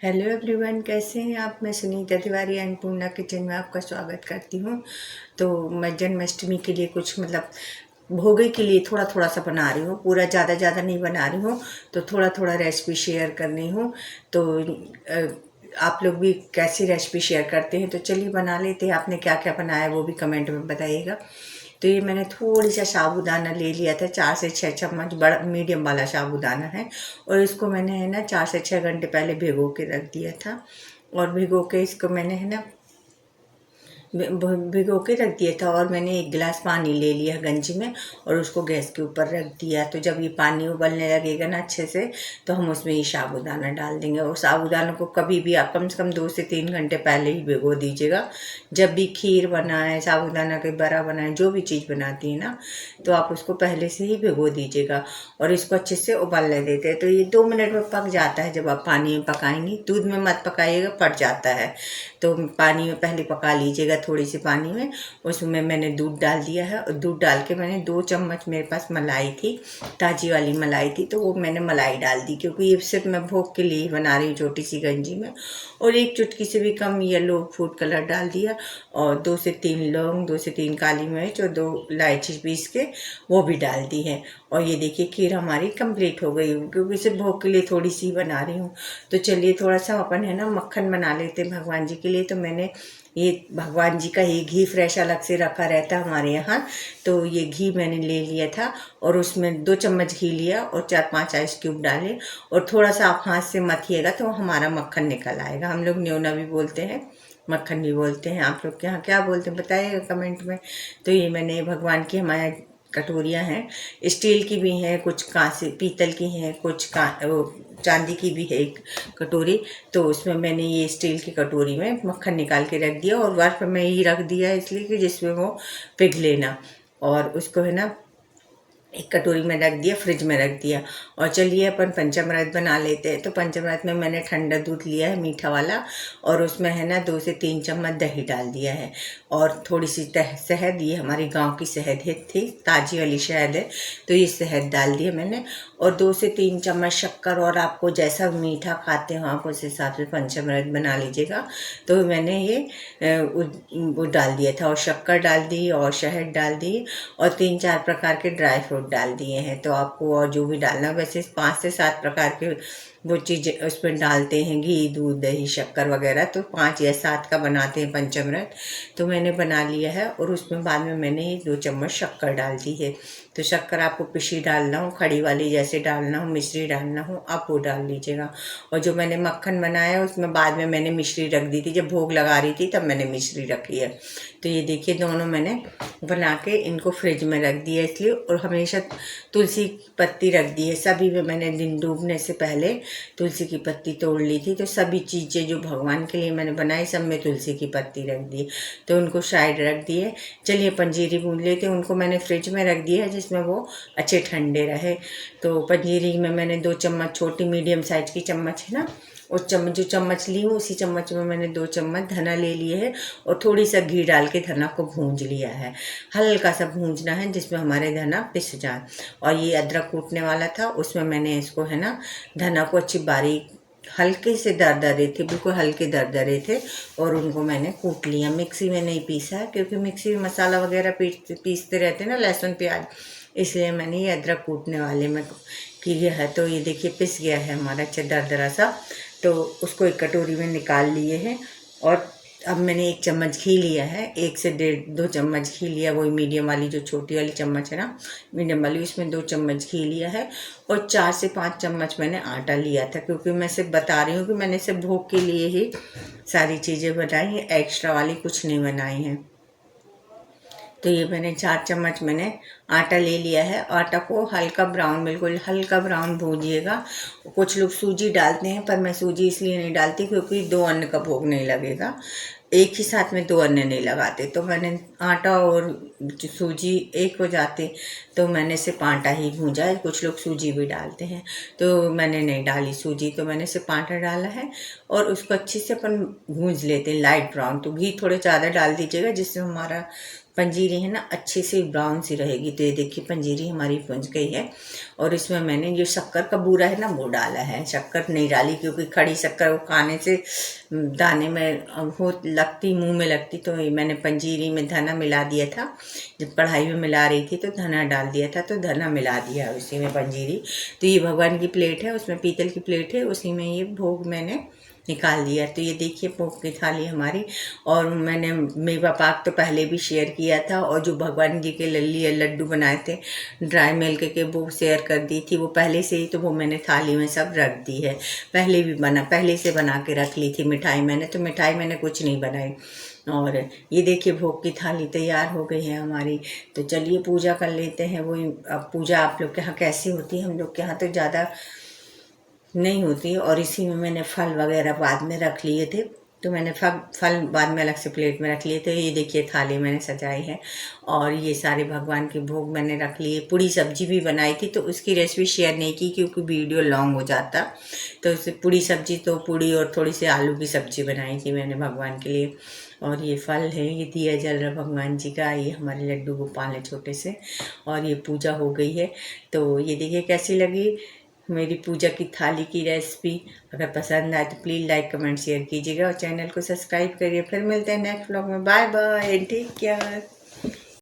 Hello everyone, कैसे हैं आप। मैं सुनीता तिवारी अन्नपूर्णा किचन में आपका स्वागत करती हूँ। तो मैं जन्माष्टमी के लिए कुछ भोगे के लिए थोड़ा थोड़ा सा बना रही हूँ। पूरा ज़्यादा नहीं बना रही हूँ, तो थोड़ा थोड़ा रेसिपी शेयर करनी हूँ। तो आप लोग भी कैसी रेसिपी शेयर करते हैं, तो चलिए बना लेते हैं। आपने क्या क्या बनाया वो भी कमेंट में बताइएगा। तो ये मैंने थोड़ी सा साबूदाना ले लिया था, 4 से 6 चम्मच, बड़ा मीडियम वाला साबूदाना है। और इसको मैंने है ना 4 से 6 घंटे पहले भिगो के रख दिया था। और भिगो के इसको मैंने है ना भिगो के रख दिया था। और मैंने 1 गिलास पानी ले लिया गंजी में और उसको गैस के ऊपर रख दिया। तो जब ये पानी उबलने लगेगा ना अच्छे से, तो हम उसमें ये साबूदाना डाल देंगे। और साबूदाना को कभी भी आप कम से कम 2 से 3 घंटे पहले ही भिगो दीजिएगा। जब भी खीर बनाए, साबूदाना के बड़ा बनाए, जो भी चीज़ बनाती है ना, तो आप उसको पहले से ही भिगो दीजिएगा। और इसको अच्छे से उबालने देते हैं। तो ये 2 मिनट में पक जाता है। जब आप पानी में पकाएंगी, दूध में मत पकाइएगा, फट जाता है। तो पानी में पहले पका लीजिएगा, थोड़ी सी पानी में। उसमें मैंने दूध डाल दिया है और दूध डाल के मैंने 2 चम्मच, मेरे पास मलाई थी, ताज़ी वाली मलाई थी, तो वो मैंने मलाई डाल दी। क्योंकि ये सिर्फ मैं भोग के लिए ही बना रही हूँ, छोटी सी गंजी में। और 1 चुटकी से भी कम येलो फूड कलर डाल दिया। और 2 से 3 लौंग, 2 से 3 काली मिर्च और 2 इलायची पीस के वो भी डाल दी है। और ये देखिए खीर हमारी कंप्लीट हो गई, क्योंकि सिर्फ भोग के लिए थोड़ी सी बना रही हूँ। तो चलिए थोड़ा सा अपन है ना मक्खन बना लेते हैं भगवान जी के लिए। तो मैंने ये भगवान जी का ये घी फ्रेश अलग से रखा रहता है हमारे यहाँ। तो ये घी मैंने ले लिया था और उसमें 2 चम्मच घी लिया और 4-5 आइस क्यूब डाले। और थोड़ा सा आप हाथ से मथिएगा तो हमारा मक्खन निकल आएगा। हम लोग न्योना भी बोलते हैं, मक्खन भी बोलते हैं। आप लोग के यहाँ क्या बोलते हैं बताइएगा कमेंट में। तो ये मैंने भगवान की, हमारे कटोरियाँ हैं, स्टील की भी हैं, कुछ कांसे पीतल की हैं, कुछ चांदी की भी है एक कटोरी। तो उसमें मैंने ये स्टील की कटोरी में मक्खन निकाल के रख दिया। और बर्फ में ही रख दिया इसलिए कि जिसमें वो पिघले ना। और उसको है ना एक कटोरी में रख दिया, फ्रिज में रख दिया। और चलिए अपन पंचामृत बना लेते हैं। तो पंचामृत में मैंने ठंडा दूध लिया है, मीठा वाला। और उसमें है ना 2 से 3 चम्मच दही डाल दिया है। और थोड़ी सी शहद, ये हमारी गांव की शहद है, थी ताज़ी वाली शहद है, तो ये शहद डाल दिया मैंने। और 2 से 3 चम्मच शक्कर। और आपको जैसा मीठा खाते हो आप उस हिसाब से पंचामृत बना लीजिएगा। तो मैंने ये वो डाल दिया था। और शक्कर डाल दी और शहद डाल दी और 3-4 प्रकार के ड्राई फ्रूट डाल दिए हैं। तो आपको और जो भी डालना, वैसे 5 से 7 प्रकार के वो चीज़ उसमें डालते हैं, घी, दूध, दही, शक्कर वगैरह। तो 5 या 7 का बनाते हैं पंचामृत। तो मैंने बना लिया है। और उसमें बाद में मैंने 2 चम्मच शक्कर डाल दी है। तो शक्कर आपको पिसी डालना हो, खड़ी वाली जैसे डालना हो, मिश्री डालना हो, आप वो डाल लीजिएगा। और जो मैंने मक्खन बनाया उसमें बाद में मैंने मिश्री रख दी थी, जब भोग लगा रही थी तब मैंने मिश्री रखी है। तो ये देखिए दोनों मैंने बना के इनको फ्रिज में रख दिया इसलिए। और हमेशा तुलसी की पत्ती रख दी है सभी में। मैंने दिन डूबने से पहले तुलसी की पत्ती तोड़ ली थी। तो सभी चीज़ें जो भगवान के लिए मैंने बनाई, सब में तुलसी की पत्ती रख दी। तो उनको साइड रख दिए। चलिए पंजीरी भून लेते हैं। उनको मैंने फ्रिज में रख दिया है जिसमें वो अच्छे ठंडे रहे। तो पंजीरी में मैंने 2 चम्मच, छोटी मीडियम साइज की चम्मच है ना, उस चम्मच, जो चम्मच ली हूँ उसी चम्मच में मैंने 2 चम्मच धना ले लिए है। और थोड़ी सा घी डाल के धना को भूंज लिया है। हल्का सा भूंजना है जिसमें हमारे धना पिस जाए। और ये अदरक कूटने वाला था, उसमें मैंने इसको है ना धना को अच्छी बारीक, हल्के से दरदरे थे, बिल्कुल हल्के दरदरे थे। और उनको मैंने कूट लिया। मिक्सी में नहीं पीसा है, क्योंकि मिक्सी में मसाला वगैरह पीसते रहते हैं ना, लहसुन प्याज, इसलिए मैंने ये अदरक कूटने वाले में किया है। तो ये देखिए पिस गया है हमारा अच्छा दरदरा सा। तो उसको एक कटोरी में निकाल लिए हैं। और अब मैंने 1 चम्मच घी लिया है, 1 से 1.5-2 चम्मच घी लिया, वही मीडियम वाली जो छोटी वाली चम्मच है ना, मीडियम वाली, उसमें 2 चम्मच घी लिया है। और 4 से 5 चम्मच मैंने आटा लिया था, क्योंकि मैं सिर्फ बता रही हूँ कि मैंने सिर्फ भोग के लिए ही सारी चीज़ें बनाई हैं, एक्स्ट्रा वाली कुछ नहीं बनाई हैं। तो ये मैंने 4 चम्मच मैंने आटा ले लिया है। आटा को हल्का ब्राउन, बिल्कुल हल्का ब्राउन भूजिएगा। कुछ लोग सूजी डालते हैं, पर मैं सूजी इसलिए नहीं डालती क्योंकि 2 अन्न का भोग नहीं लगेगा, एक ही साथ में 2 अन्न नहीं लगाते। तो मैंने आटा और सूजी एक हो जाते, तो मैंने सिर्फ आटा ही भूजा है। कुछ लोग सूजी भी डालते हैं, तो मैंने नहीं डाली सूजी, तो मैंने सिर्फ आटा डाला है। और उसको अच्छे से अपन भूंज लेते हैं लाइट ब्राउन। तो घी थोड़े ज़्यादा डाल दीजिएगा जिससे हमारा पंजीरी है ना अच्छे से ब्राउन सी रहेगी। तो ये देखिए पंजीरी हमारी भुंज गई है और इसमें मैंने जो शक्कर का बूरा है ना वो डाला है। शक्कर नहीं डाली क्योंकि खड़ी शक्कर वो खाने से दाने में हो लगती, मुंह में लगती। तो मैंने पंजीरी में धना मिला दिया था, जब कढ़ाई में मिला रही थी तो धना डाल दिया था, तो धना मिला दिया उसी में पंजीरी। तो ये भगवान की प्लेट है, उसमें पीतल की प्लेट है, उसी में ये भोग मैंने निकाल दिया। तो ये देखिए भोग की थाली हमारी। और मैंने मेवा पाक तो पहले भी शेयर किया था, और जो भगवान जी के लिए लड्डू बनाए थे ड्राई मिल्क के वो शेयर कर दी थी वो पहले से ही। तो वो मैंने थाली में सब रख दी है, पहले से बना के रख ली थी। मिठाई मैंने कुछ नहीं बनाई। और ये देखिए भोग की थाली तैयार हो गई है हमारी। तो चलिए पूजा कर लेते हैं। वही अब पूजा आप लोग के यहाँ कैसी होती है? हम लोग के यहाँ तो ज़्यादा नहीं होती। और इसी में मैंने फल वगैरह बाद में रख लिए थे, तो मैंने फल बाद में अलग से प्लेट में रख लिए थे। ये देखिए थाली मैंने सजाई है और ये सारे भगवान के भोग मैंने रख लिए। पूड़ी सब्जी भी बनाई थी, तो उसकी रेसिपी शेयर नहीं की क्योंकि वीडियो लॉन्ग हो जाता। तो उससे पूड़ी सब्जी, तो पूड़ी और थोड़ी सी आलू की सब्जी बनाई थी मैंने भगवान के लिए। और ये फल है, ये दिया जल रहा भगवान जी का। ये हमारे लड्डू गोपाल है छोटे से। और ये पूजा हो गई है। तो ये देखिए कैसी लगी मेरी पूजा की थाली की रेसिपी। अगर पसंद आए तो प्लीज़ लाइक कमेंट शेयर कीजिएगा और चैनल को सब्सक्राइब करिए। फिर मिलते हैं नेक्स्ट व्लॉग में। Bye bye, take care.